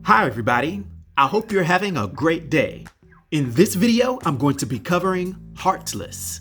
Hi everybody, I hope you're having a great day. In this video, I'm going to be covering Heartless.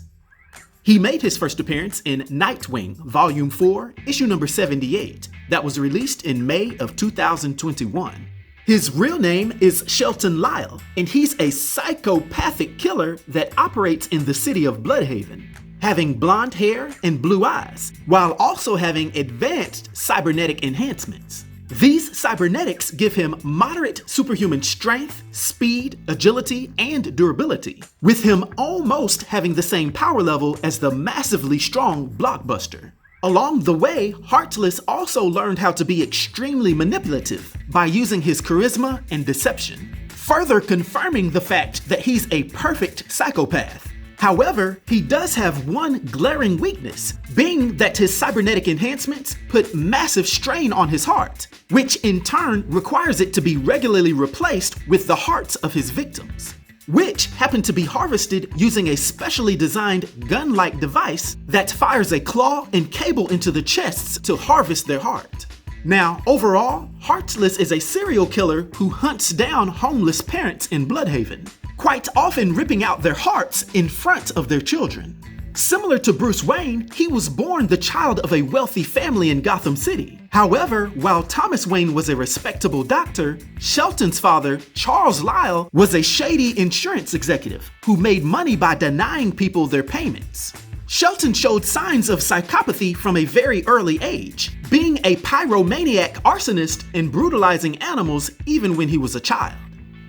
He made his first appearance in Nightwing, Volume 4, issue number 78, that was released in May of 2021. His real name is Shelton Lyle, and he's a psychopathic killer that operates in the city of Bludhaven, having blonde hair and blue eyes, while also having advanced cybernetic enhancements. These cybernetics give him moderate superhuman strength, speed, agility, and durability, with him almost having the same power level as the massively strong Blockbuster. Along the way, Heartless also learned how to be extremely manipulative by using his charisma and deception, further confirming the fact that he's a perfect psychopath. However, he does have one glaring weakness, being that his cybernetic enhancements put massive strain on his heart, which in turn requires it to be regularly replaced with the hearts of his victims, which happen to be harvested using a specially designed gun-like device that fires a claw and cable into the chests to harvest their heart. Now, overall, Heartless is a serial killer who hunts down homeless parents in Bludhaven, quite often ripping out their hearts in front of their children. Similar to Bruce Wayne, he was born the child of a wealthy family in Gotham City. However, while Thomas Wayne was a respectable doctor, Shelton's father, Charles Lyle, was a shady insurance executive who made money by denying people their payments. Shelton showed signs of psychopathy from a very early age, being a pyromaniac arsonist and brutalizing animals even when he was a child.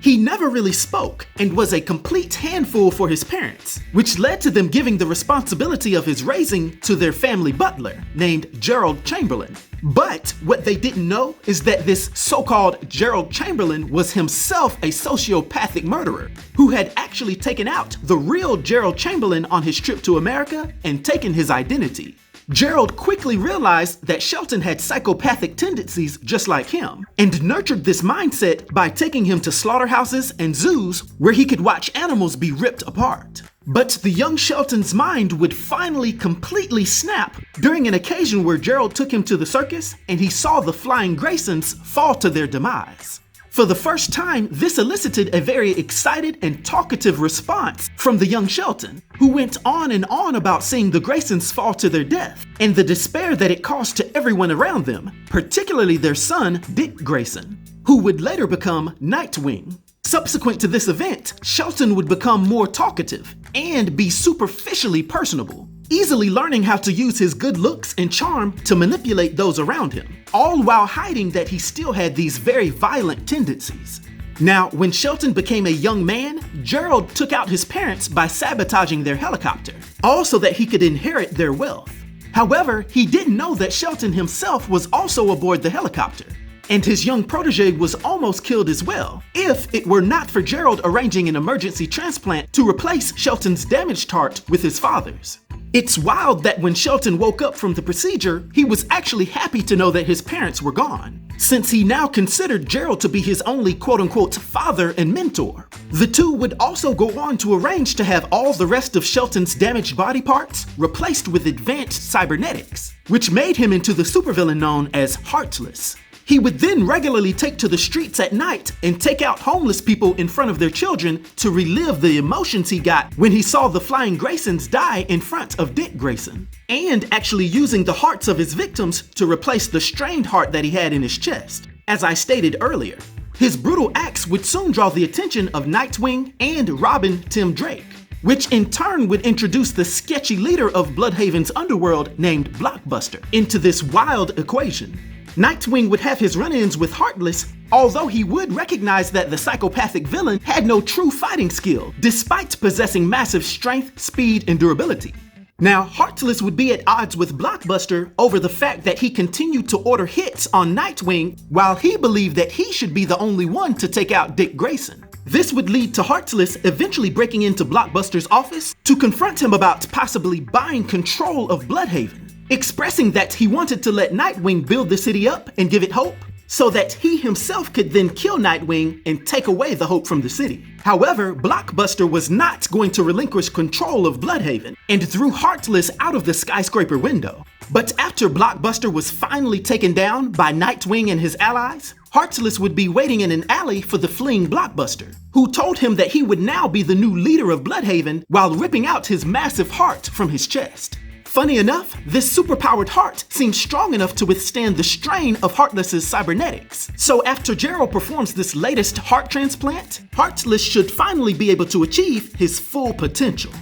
He never really spoke and was a complete handful for his parents, which led to them giving the responsibility of his raising to their family butler, named Gerald Chamberlain. But what they didn't know is that this so-called Gerald Chamberlain was himself a sociopathic murderer who had actually taken out the real Gerald Chamberlain on his trip to America and taken his identity. Gerald quickly realized that Shelton had psychopathic tendencies just like him, and nurtured this mindset by taking him to slaughterhouses and zoos where he could watch animals be ripped apart. But the young Shelton's mind would finally completely snap during an occasion where Gerald took him to the circus and he saw the Flying Graysons fall to their demise. For the first time, this elicited a very excited and talkative response from the young Shelton, who went on and on about seeing the Graysons fall to their death and the despair that it caused to everyone around them, particularly their son, Dick Grayson, who would later become Nightwing. Subsequent to this event, Shelton would become more talkative and be superficially personable, easily learning how to use his good looks and charm to manipulate those around him, all while hiding that he still had these very violent tendencies. Now, when Shelton became a young man, Gerald took out his parents by sabotaging their helicopter, all so that he could inherit their wealth. However, he didn't know that Shelton himself was also aboard the helicopter, and his young protege was almost killed as well, if it were not for Gerald arranging an emergency transplant to replace Shelton's damaged heart with his father's. It's wild that when Shelton woke up from the procedure, he was actually happy to know that his parents were gone, since he now considered Gerald to be his only quote-unquote father and mentor. The two would also go on to arrange to have all the rest of Shelton's damaged body parts replaced with advanced cybernetics, which made him into the supervillain known as Heartless. He would then regularly take to the streets at night and take out homeless people in front of their children to relive the emotions he got when he saw the Flying Graysons die in front of Dick Grayson, and actually using the hearts of his victims to replace the strained heart that he had in his chest. As I stated earlier, his brutal acts would soon draw the attention of Nightwing and Robin Tim Drake, which in turn would introduce the sketchy leader of Bludhaven's underworld named Blockbuster into this wild equation. Nightwing would have his run-ins with Heartless, although he would recognize that the psychopathic villain had no true fighting skill, despite possessing massive strength, speed, and durability. Now, Heartless would be at odds with Blockbuster over the fact that he continued to order hits on Nightwing while he believed that he should be the only one to take out Dick Grayson. This would lead to Heartless eventually breaking into Blockbuster's office to confront him about possibly buying control of Bludhaven, expressing that he wanted to let Nightwing build the city up and give it hope, so that he himself could then kill Nightwing and take away the hope from the city. However, Blockbuster was not going to relinquish control of Bludhaven and threw Heartless out of the skyscraper window. But after Blockbuster was finally taken down by Nightwing and his allies, Heartless would be waiting in an alley for the fleeing Blockbuster, who told him that he would now be the new leader of Bludhaven while ripping out his massive heart from his chest. Funny enough, this superpowered heart seems strong enough to withstand the strain of Heartless's cybernetics. So after Gerald performs this latest heart transplant, Heartless should finally be able to achieve his full potential.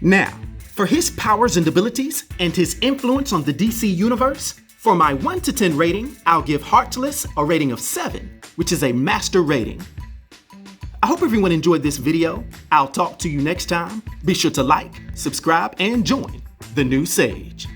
Now, for his powers and abilities and his influence on the DC universe, for my 1 to 10 rating, I'll give Heartless a rating of 7, which is a master rating. I hope everyone enjoyed this video. I'll talk to you next time. Be sure to like, subscribe, and join the new Sage.